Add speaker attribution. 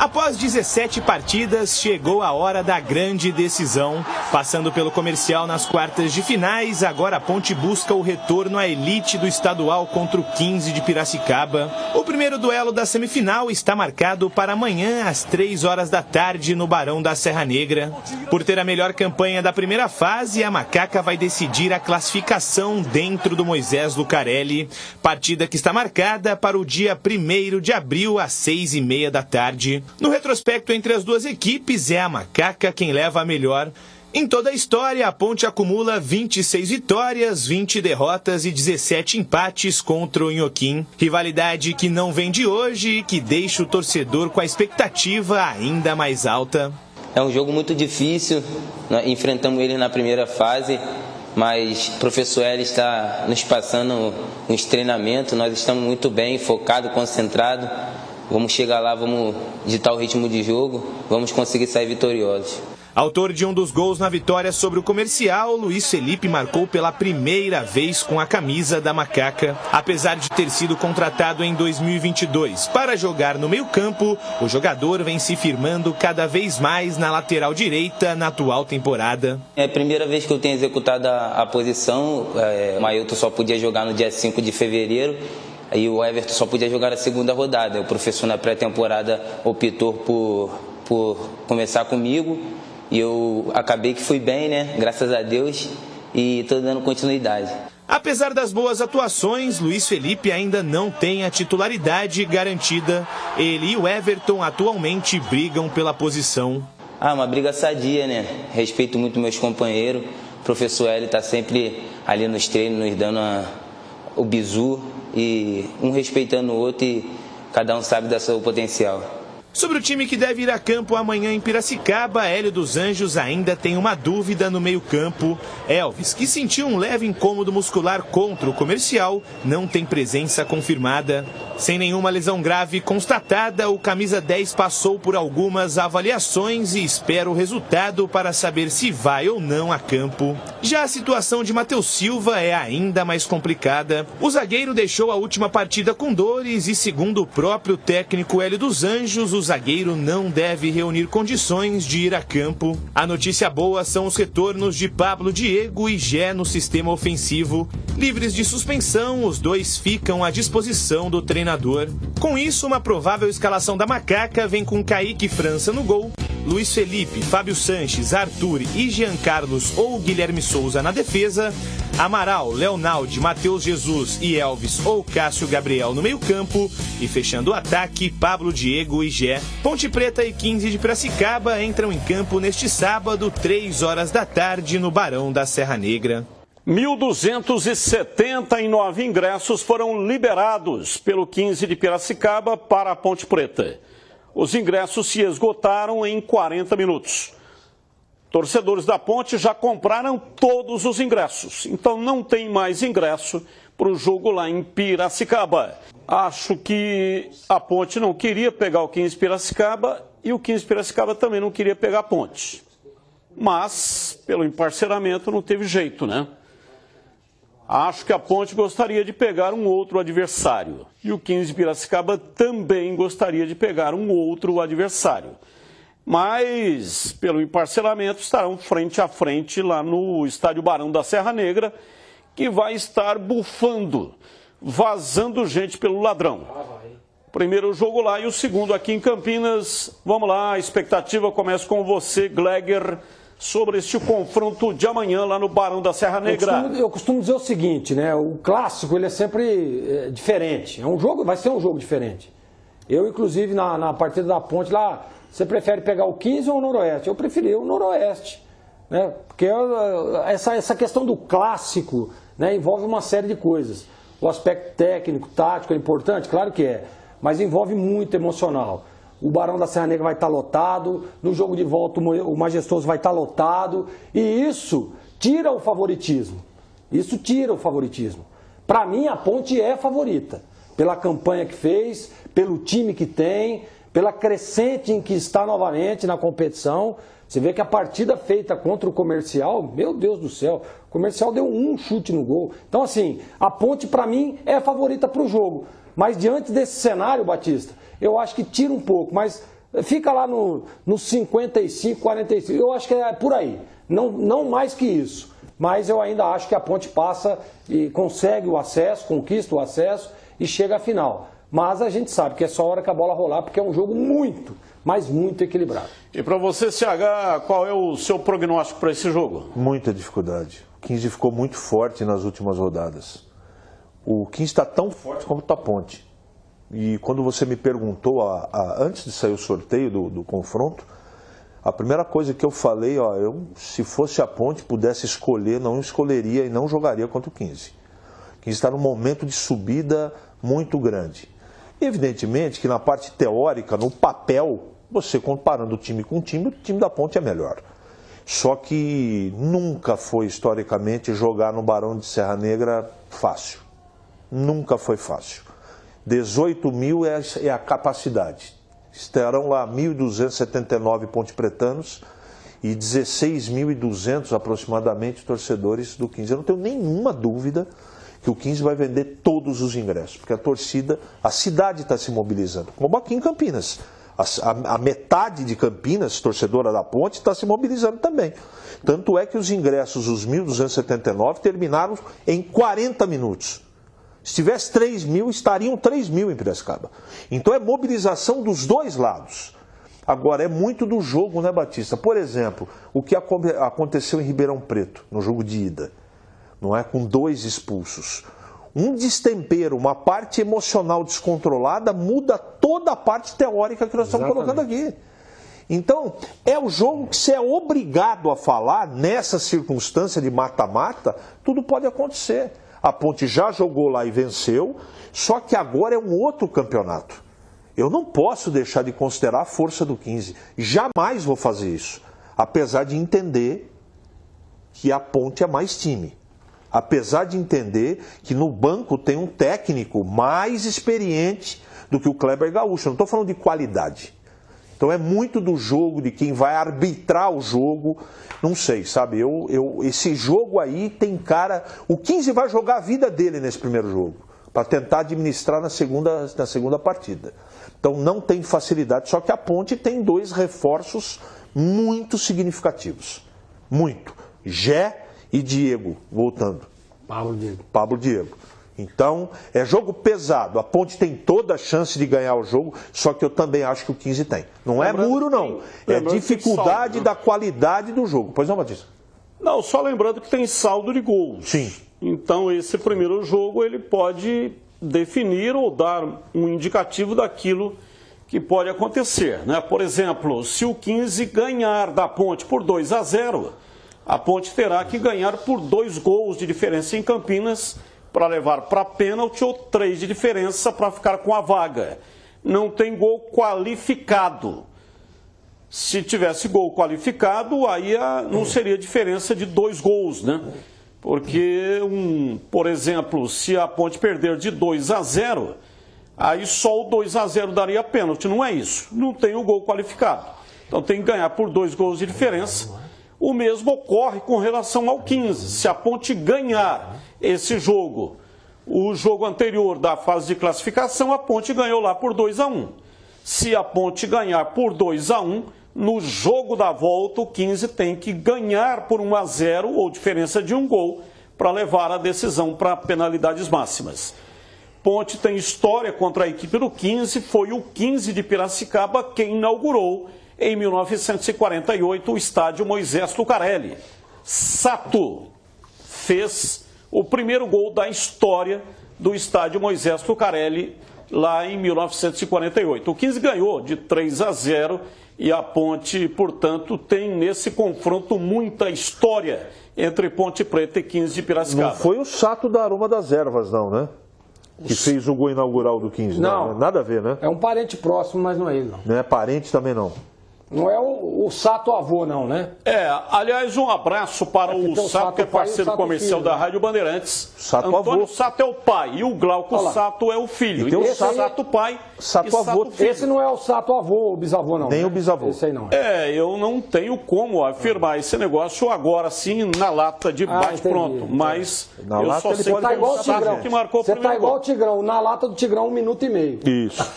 Speaker 1: Após 17 partidas, chegou a hora da grande decisão. Passando pelo Comercial nas quartas de finais, agora a Ponte busca o retorno à elite do estadual contra o 15 de Piracicaba. O primeiro duelo da semifinal está marcado para amanhã às 3 horas da tarde no Barão da Serra Negra. Por ter a melhor campanha da primeira fase, a Macaca vai decidir a classificação dentro do Moisés Lucarelli. Partida que está marcada para o dia 1º de abril às 6h30 da tarde. No retrospecto entre as duas equipes, é a Macaca quem leva a melhor. Em toda a história, a Ponte acumula 26 vitórias, 20 derrotas e 17 empates contra o Inhoquim. Rivalidade que não vem de hoje e que deixa o torcedor com a expectativa ainda mais alta.
Speaker 2: É um jogo muito difícil, enfrentamos ele na primeira fase, mas o professor Hélio está nos passando uns treinamentos, nós estamos muito bem, focados, concentrados. Vamos chegar lá, vamos ditar o ritmo de jogo, vamos conseguir sair vitoriosos.
Speaker 1: Autor de um dos gols na vitória sobre o Comercial, Luiz Felipe marcou pela primeira vez com a camisa da Macaca. Apesar de ter sido contratado em 2022 para jogar no meio-campo, o jogador vem se firmando cada vez mais na lateral direita na atual temporada.
Speaker 2: É a primeira vez que eu tenho executado a posição. O Mailton só podia jogar no dia 5 de fevereiro. Aí o Everton só podia jogar a segunda rodada. O professor na pré-temporada optou por começar comigo. E eu acabei que fui bem, né? Graças a Deus. E estou dando continuidade.
Speaker 1: Apesar das boas atuações, Luiz Felipe ainda não tem a titularidade garantida. Ele e o Everton atualmente brigam pela posição.
Speaker 2: Uma briga sadia, né? Respeito muito meus companheiros. O professor Hélio está sempre ali nos treinos, nos dando o bizu. E um respeitando o outro e cada um sabe da seu potencial.
Speaker 1: Sobre o time que deve ir a campo amanhã em Piracicaba, Hélio dos Anjos ainda tem uma dúvida no meio-campo. Elvis, que sentiu um leve incômodo muscular contra o Comercial, não tem presença confirmada. Sem nenhuma lesão grave constatada, o camisa 10 passou por algumas avaliações e espera o resultado para saber se vai ou não a campo. Já a situação de Matheus Silva é ainda mais complicada. O zagueiro deixou a última partida com dores e, segundo o próprio técnico Hélio dos Anjos, o zagueiro não deve reunir condições de ir a campo. A notícia boa são os retornos de Pablo Diego e Gé no sistema ofensivo. Livres de suspensão, os dois ficam à disposição do treinador. Com isso, uma provável escalação da Macaca vem com Kaique França no gol, Luiz Felipe, Fábio Sanches, Arthur e Jean Carlos ou Guilherme Souza na defesa, Amaral, Leonaldi, Matheus Jesus e Elvis ou Cássio Gabriel no meio-campo e fechando o ataque, Pablo Diego e Gé. Ponte Preta e 15 de Piracicaba entram em campo neste sábado, 3 horas da tarde, no Barão da Serra Negra.
Speaker 3: 1.279 ingressos foram liberados pelo 15 de Piracicaba para a Ponte Preta. Os ingressos se esgotaram em 40 minutos. Torcedores da Ponte já compraram todos os ingressos, então não tem mais ingresso para o jogo lá em Piracicaba. Acho que a Ponte não queria pegar o 15 Piracicaba e o 15 Piracicaba também não queria pegar a Ponte. Mas, pelo emparceramento, não teve jeito, né? Acho que a Ponte gostaria de pegar um outro adversário. E o 15 Piracicaba também gostaria de pegar um outro adversário. Mas, pelo emparcelamento, estarão frente a frente lá no estádio Barão da Serra Negra, que vai estar bufando, vazando gente pelo ladrão. Primeiro jogo lá e o segundo aqui em Campinas. Vamos lá, a expectativa começa com você, Gleger, sobre este confronto de amanhã lá no Barão da Serra Negra.
Speaker 4: Eu costumo dizer o seguinte, né? O clássico ele é sempre diferente. Vai ser um jogo diferente. Eu, inclusive, na partida da Ponte lá, você prefere pegar o 15 ou o Noroeste? Eu preferi o Noroeste, né? Porque essa questão do clássico, né, envolve uma série de coisas. O aspecto técnico, tático é importante, claro que é, mas envolve muito emocional. O Barão da Serra Negra vai estar lotado, no jogo de volta o Majestoso vai estar lotado, e isso tira o favoritismo. Isso tira o favoritismo. Para mim, a Ponte é favorita, pela campanha que fez, pelo time que tem, pela crescente em que está novamente na competição. Você vê que a partida feita contra o Comercial, meu Deus do céu, o Comercial deu um chute no gol. Então, assim, a Ponte, para mim, é a favorita para o jogo. Mas diante desse cenário, Batista, eu acho que tira um pouco, mas Fica lá no 55, 45. Eu acho que é por aí. Não mais que isso. Mas eu ainda acho que a Ponte passa e consegue o acesso, conquista o acesso e chega à final. Mas a gente sabe que é só a hora que a bola rolar, porque é um jogo muito, mas muito equilibrado.
Speaker 3: E para você, CH, qual é o seu prognóstico para esse jogo?
Speaker 5: Muita dificuldade. O 15 ficou muito forte nas últimas rodadas. O 15 está tão forte como a Ponte. E quando você me perguntou, antes de sair o sorteio do confronto, a primeira coisa que eu falei, se fosse a Ponte, pudesse escolher, não escolheria e não jogaria contra o 15. O 15 está num momento de subida muito grande. Evidentemente que na parte teórica, no papel, você comparando o time com o time da Ponte é melhor. Só que nunca foi, historicamente, jogar no Barão de Serra Negra fácil. Nunca foi fácil. 18 mil é a capacidade. Estarão lá 1.279 pontepretanos e 16.200 aproximadamente torcedores do 15. Eu não tenho nenhuma dúvida que o 15 vai vender todos os ingressos, porque a torcida, a cidade está se mobilizando, como aqui em Campinas. A metade de Campinas, torcedora da Ponte, está se mobilizando também. Tanto é que os ingressos, os 1.279, terminaram em 40 minutos. Se tivesse 3 mil, estariam 3 mil em Piracicaba. Então é mobilização dos dois lados. Agora, é muito do jogo, né, Batista? Por exemplo, o que aconteceu em Ribeirão Preto, no jogo de ida, não é? Com 2 expulsos. Um destempero, uma parte emocional descontrolada, muda toda a parte teórica que nós estamos colocando aqui. Então, é o jogo que você é obrigado a falar, nessa circunstância de mata-mata, tudo pode acontecer. A Ponte já jogou lá e venceu, só que agora é um outro campeonato. Eu não posso deixar de considerar a força do 15. Jamais vou fazer isso. Apesar de entender que a Ponte é mais time. Apesar de entender que no banco tem um técnico mais experiente do que o Kleber Gaúcho. Eu não estou falando de qualidade. Então é muito do jogo, de quem vai arbitrar o jogo. Não sei, sabe? Esse jogo aí tem cara... O 15 vai jogar a vida dele nesse primeiro jogo, para tentar administrar na segunda partida. Então não tem facilidade, só que a Ponte tem 2 reforços muito significativos. Muito. Gé e Diego, voltando. Pablo Diego. Então, é jogo pesado. A Ponte tem toda a chance de ganhar o jogo, só que eu também acho que o 15 tem. Não é muro, não. É dificuldade da qualidade do jogo. Pois não, Batista?
Speaker 3: Não, só lembrando que tem saldo de gols.
Speaker 5: Sim.
Speaker 3: Então, esse primeiro jogo, ele pode definir ou dar um indicativo daquilo que pode acontecer, né? Por exemplo, se o 15 ganhar da Ponte por 2-0, a Ponte terá que ganhar por 2 gols de diferença em Campinas, para levar para pênalti ou 3 de diferença para ficar com a vaga. Não tem gol qualificado. Se tivesse gol qualificado, aí não seria diferença de 2 gols, né? Porque, por exemplo, se a Ponte perder de 2-0, aí só o 2-0 daria pênalti. Não é isso. Não tem o gol qualificado. Então tem que ganhar por 2 gols de diferença. O mesmo ocorre com relação ao 15. Se a Ponte ganhar esse jogo, o jogo anterior da fase de classificação, a Ponte ganhou lá por 2-1. Se a Ponte ganhar por 2-1, no jogo da volta, o 15 tem que ganhar por 1-0 ou diferença de 1 gol para levar a decisão para penalidades máximas. Ponte tem história contra a equipe do 15, foi o 15 de Piracicaba quem inaugurou em 1948 o estádio Moisés Lucarelli. Sato fez o primeiro gol da história do estádio Moisés Lucarelli lá em 1948. O 15 ganhou de 3-0 e a Ponte, portanto, tem nesse confronto muita história entre Ponte Preta e 15 de Piracicaba.
Speaker 5: Não foi o Sato da Aroma das Ervas, não, né? Que fez o gol inaugural do 15. Não, nada a ver, né?
Speaker 4: É um parente próximo, mas não é ele, não.
Speaker 5: Não é parente também, não.
Speaker 4: Não é o Sato avô, não, né?
Speaker 3: Aliás, um abraço para o Sato, que é parceiro comercial da Rádio Bandeirantes.
Speaker 5: Sato
Speaker 3: Antônio
Speaker 5: avô.
Speaker 3: Sato é o pai e o Glauco Sato é o filho.
Speaker 5: Então,
Speaker 3: o Sato pai
Speaker 5: Sato
Speaker 3: e
Speaker 5: avô.
Speaker 3: Sato filho.
Speaker 4: Esse não é o Sato avô ou bisavô, não.
Speaker 5: Nem
Speaker 4: né?
Speaker 5: o bisavô.
Speaker 4: Esse aí não.
Speaker 3: Eu não tenho como afirmar esse negócio agora, assim, na lata de bate-pronto. Mas
Speaker 5: Na
Speaker 3: eu
Speaker 5: lata
Speaker 3: só
Speaker 5: ele
Speaker 3: sei
Speaker 5: pode
Speaker 3: que
Speaker 4: igual
Speaker 3: o
Speaker 4: o
Speaker 3: Sato
Speaker 4: Tigrão.
Speaker 3: que marcou o
Speaker 4: Você
Speaker 3: primeiro
Speaker 4: tá igual
Speaker 3: gol.
Speaker 4: o Tigrão. Na lata do Tigrão, 1 minuto e meio.
Speaker 5: Isso.